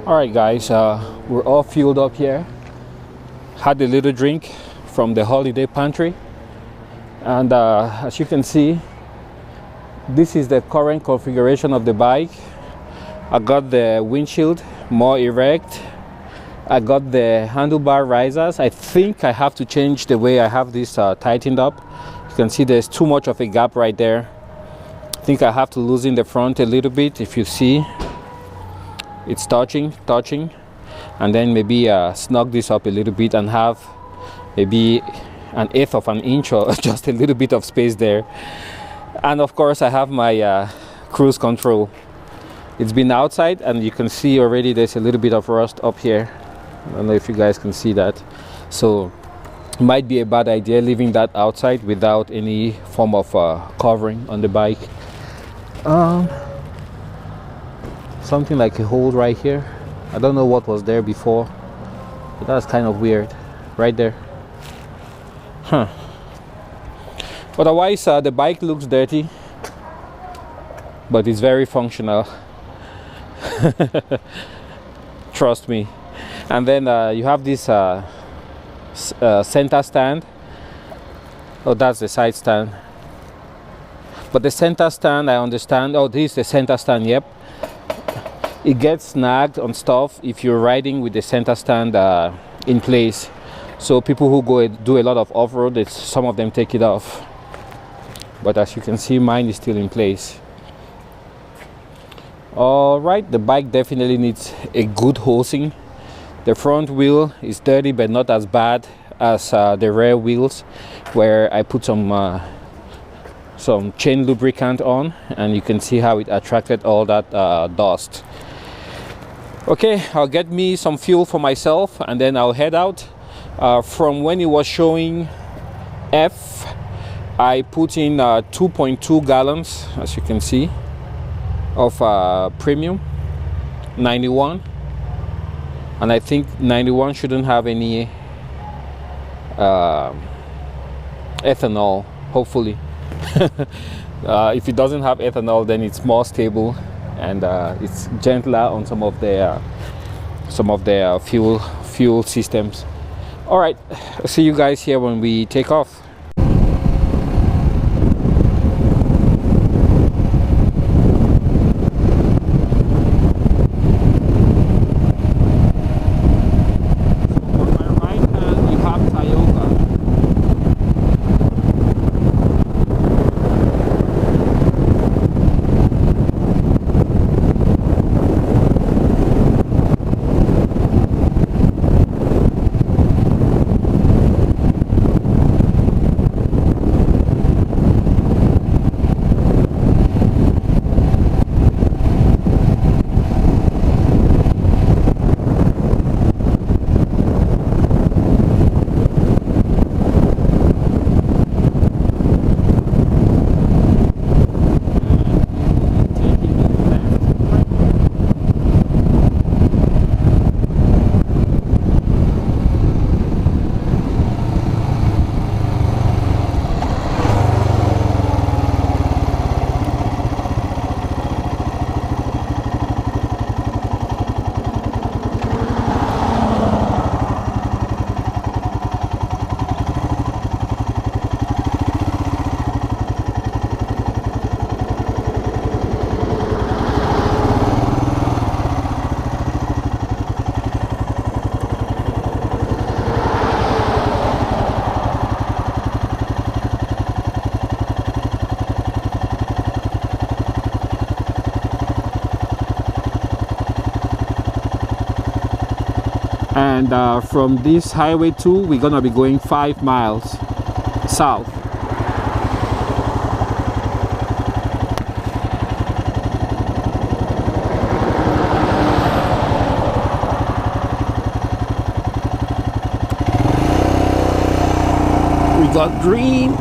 All right, guys, we're all fueled up here. Had a little drink from the holiday pantry, and as you can see, this is the current configuration of the bike. I got the windshield more erect. I got the handlebar risers. I think I have to change the way I have this tightened up. You can see there's too much of a gap right there. I think I have to loosen the front a little bit. If you see, it's touching, and then maybe snug this up a little bit and have maybe 1/8 of an inch or just a little bit of space there. And of course I have my cruise control. It's been outside and you can see already there's a little bit of rust up here. I don't know if you guys can see that. So it might be a bad idea leaving that outside without any form of covering on the bike. Something like a hole right here. I don't know what was there before, but that's kind of weird right there. Otherwise the bike looks dirty, but it's very functional. Trust me. And then you have this center stand. Oh, that's the side stand, but the center stand, I understand. Oh, this is the center stand. Yep, it gets snagged on stuff if you're riding with the center stand in place. So people who go do a lot of off-road, some of them take it off, but as you can see, mine is still in place. All right, the bike definitely needs a good hosing. The front wheel is dirty, but not as bad as the rear wheels, where I put some chain lubricant on, and you can see how it attracted all that dust. Okay, I'll get me some fuel for myself and then I'll head out. From when it was showing F, I put in 2.2 gallons, as you can see, of premium 91, and I think 91 shouldn't have any ethanol, hopefully. If it doesn't have ethanol, then it's more stable and it's gentler on some of their fuel systems. All right, I'll see you guys here when we take off. And from this highway 2, we're gonna be going 5 miles south. We got green.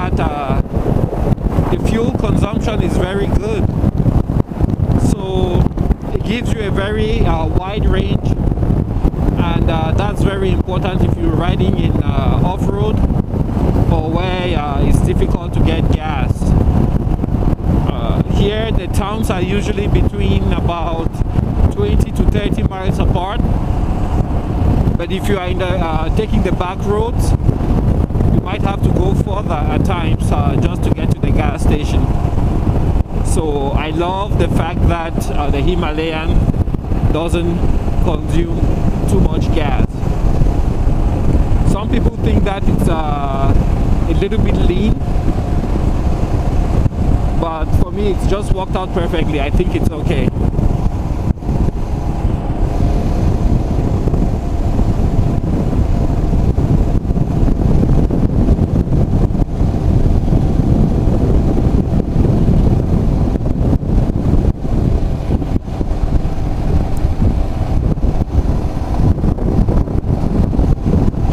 that the fuel consumption is very good. So it gives you a very wide range, and that's very important if you're riding in off-road or where it's difficult to get gas. Here the towns are usually between about 20 to 30 miles apart, but if you are in the, taking the back roads, you might have to go further at times just to get to the gas station. So I love the fact that the Himalayan doesn't consume too much gas. Some people think that it's a little bit lean, but for me it's just worked out perfectly. I think it's okay.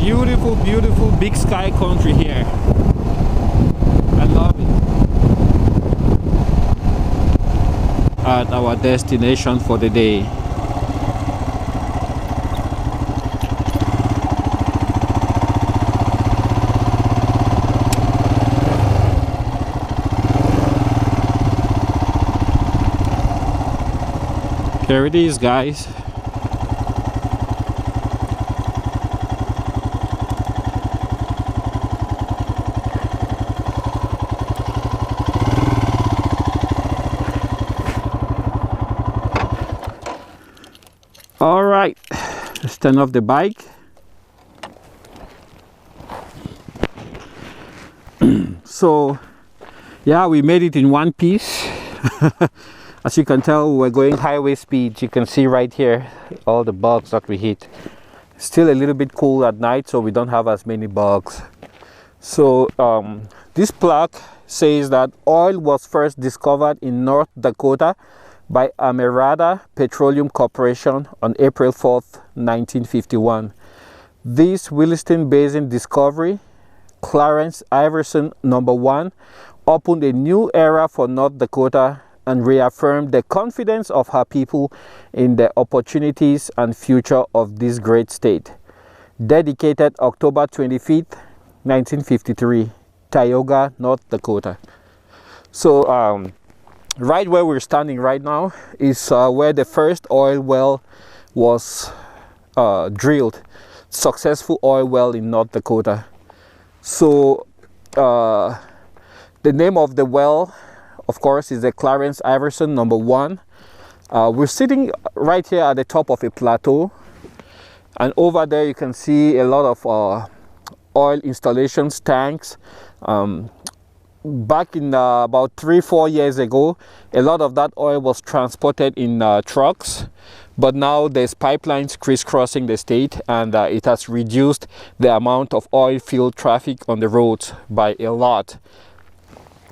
Beautiful, beautiful big sky country here. I love it. At our destination for the day. Here it is, guys. All right, let's turn off the bike. So yeah, we made it in one piece. As you can tell, we're going highway speed. You can see right here all the bugs that we hit. Still a little bit cool at night, so we don't have as many bugs. So this plaque says that oil was first discovered in North Dakota by Amerada Petroleum Corporation on April 4th, 1951. This Williston Basin discovery, Clarence Iverson #1, opened a new era for North Dakota and reaffirmed the confidence of her people in the opportunities and future of this great state. Dedicated October 25th, 1953, Tioga, North Dakota. So right where we're standing right now is where the first oil well was drilled. Successful oil well in North Dakota. So the name of the well, of course, is the Clarence Iverson #1. We're sitting right here at the top of a plateau, and over there you can see a lot of oil installations, tanks. Back in about 3-4 years ago, a lot of that oil was transported in trucks, but now there's pipelines crisscrossing the state, and it has reduced the amount of oil field traffic on the roads by a lot.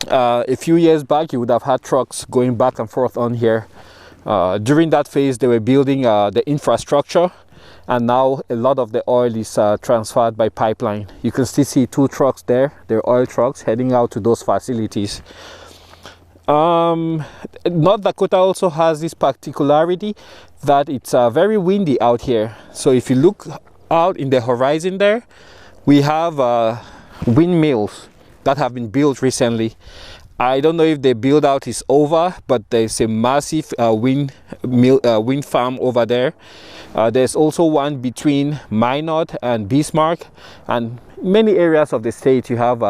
A few years back, you would have had trucks going back and forth on here. During that phase, they were building the infrastructure, and now a lot of the oil is transferred by pipeline. You can still see 2 trucks there. They're oil trucks heading out to those facilities. North Dakota also has this particularity that it's very windy out here. So if you look out in the horizon there, we have windmills that have been built recently. I don't know if the build out is over, but there's a massive wind farm over there. There's also one between Minot and Bismarck, and many areas of the state you have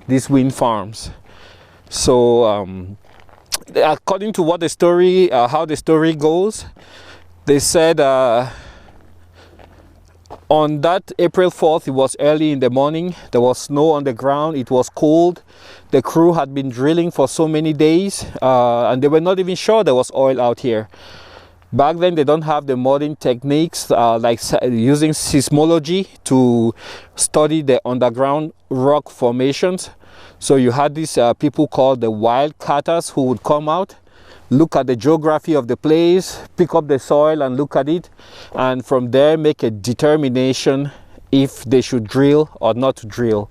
these wind farms. So according to what the story, how the story goes, they said on that April 4th, it was early in the morning. There was snow on the ground. It was cold. The crew had been drilling for so many days, and they were not even sure there was oil out here. Back then, they don't have the modern techniques like using seismology to study the underground rock formations. So you had these people called the wildcatters who would come out, look at the geography of the place, pick up the soil and look at it, and from there make a determination if they should drill or not to drill.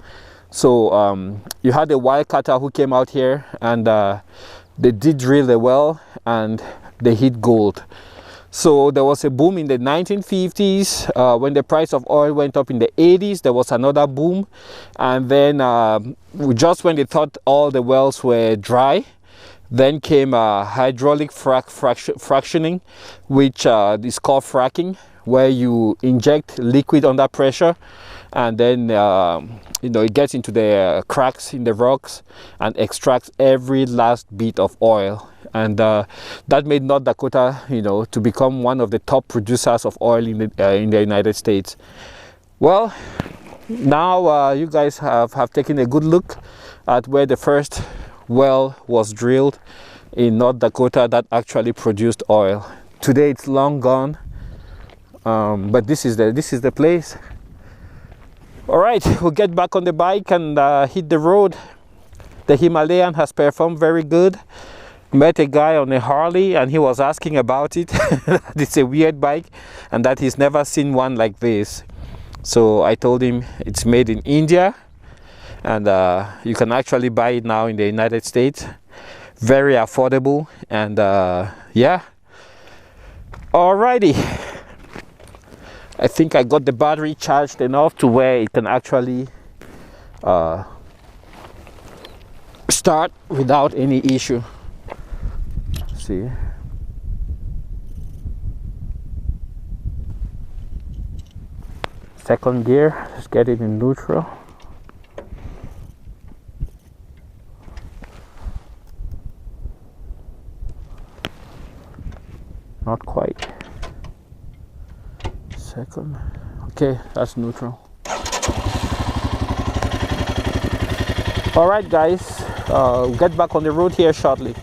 So you had a wildcatter who came out here, and they did really well, and they hit gold. So there was a boom in the 1950s when the price of oil went up in the 80s. There was another boom, and then just when they thought all the wells were dry, then came hydraulic fractioning, which is called fracking, where you inject liquid under pressure, and then you know, it gets into the cracks in the rocks and extracts every last bit of oil. And that made North Dakota, you know, to become one of the top producers of oil in the United States. Well, now you guys have taken a good look at where the first well was drilled in North Dakota that actually produced oil. Today it's long gone, but this is the place. All right, we'll get back on the bike and hit the road. The Himalayan has performed very good. Met a guy on a Harley and he was asking about it. It's a weird bike and that he's never seen one like this. So I told him it's made in India, and you can actually buy it now in the United States. Very affordable, and yeah. Alrighty, I think I got the battery charged enough to where it can actually start without any issue. See, second gear, let's get it in neutral. Not quite. Second. Okay, that's neutral. Alright guys, we'll get back on the road here shortly.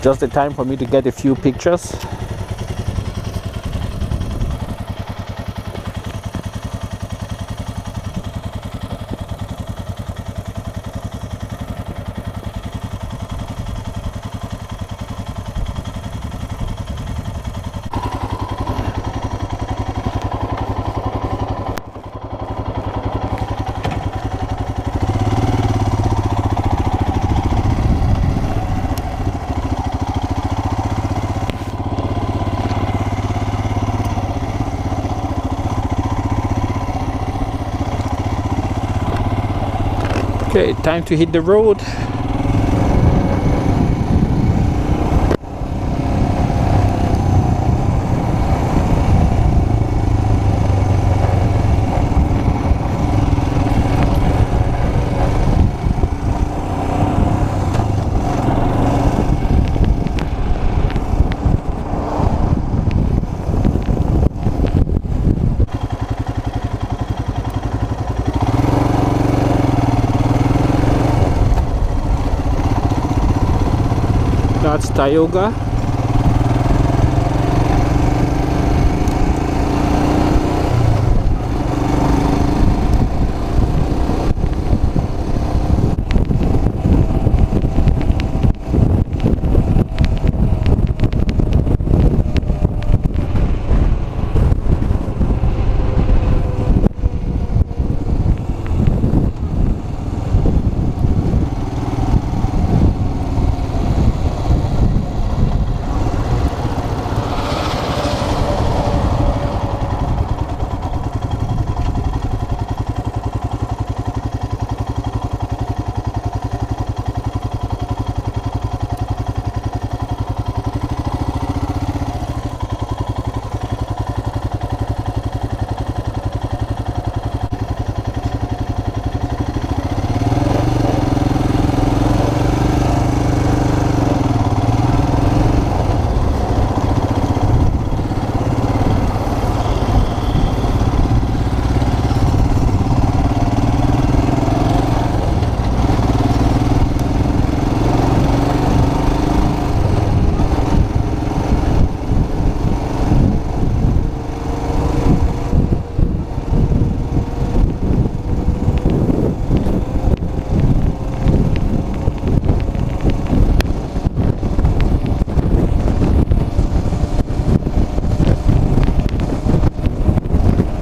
Just the time for me to get a few pictures. Okay, time to hit the road. That's Tioga.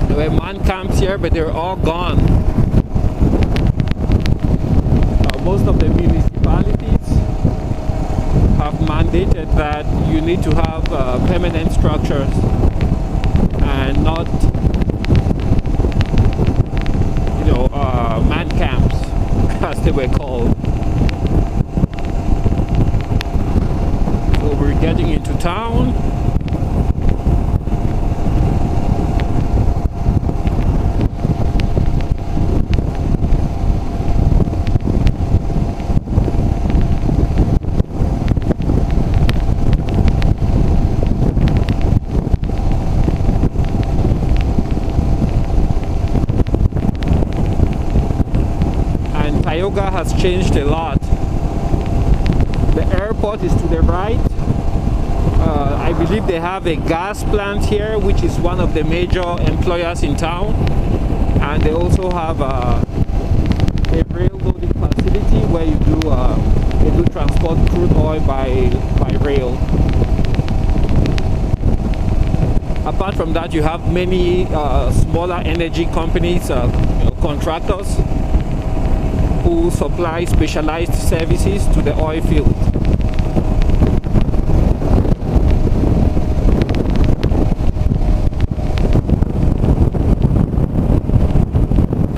There were man camps here, but they're all gone. stated that you need to have permanent structures and not, man camps, as they were called. So we're getting into town. Tioga has changed a lot. The airport is to the right. I believe they have a gas plant here, which is one of the major employers in town, and they also have a rail loading facility where they do transport crude oil by rail. Apart from that, you have many smaller energy companies, contractors, who supply specialized services to the oil field.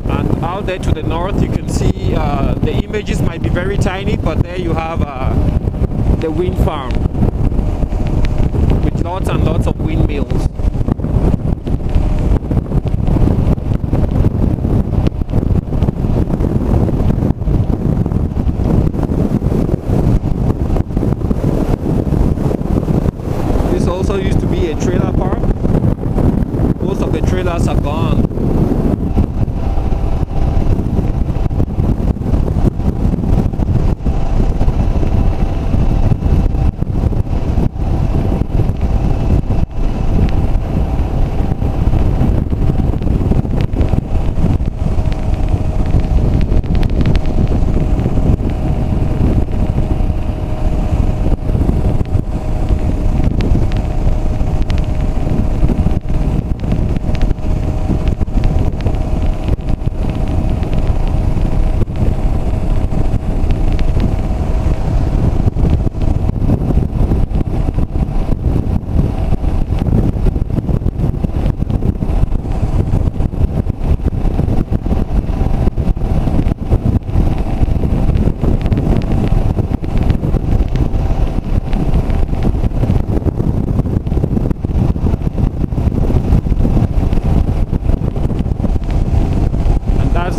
And out there to the north, you can see the images might be very tiny, but there you have the wind farm with lots and lots of windmills. Used to be a trailer park. Most of the trailers are gone.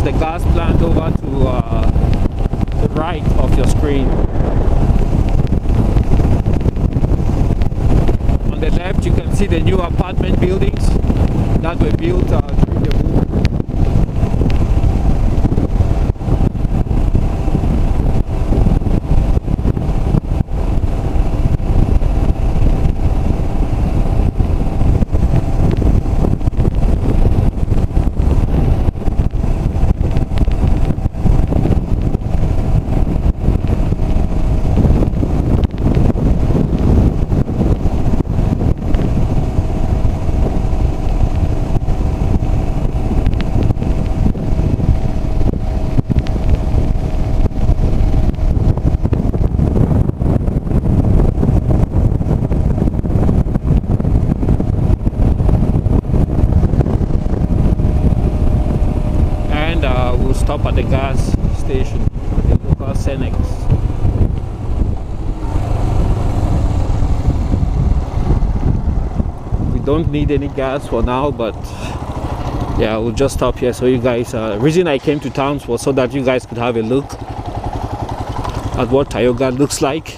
The gas plant over to the right of your screen. On the left, you can see the new apartment buildings that were built during the war. Stop at the gas station, the local Cenex. We don't need any gas for now, but yeah, we'll just stop here so you guys, reason I came to town was so that you guys could have a look at what Tioga looks like.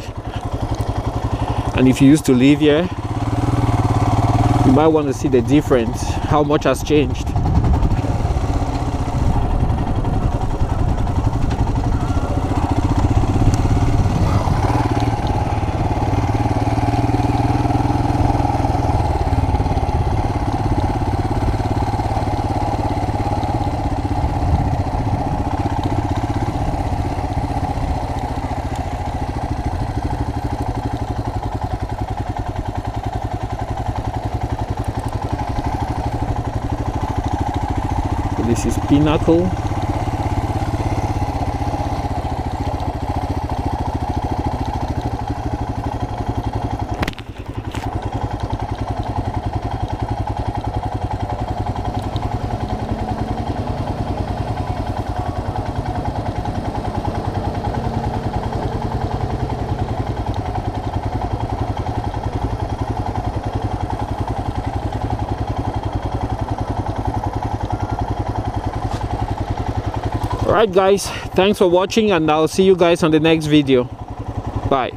And if you used to live here, you might want to see the difference, how much has changed. This is Pinnacle. Alright guys, thanks for watching, and I'll see you guys on the next video. Bye.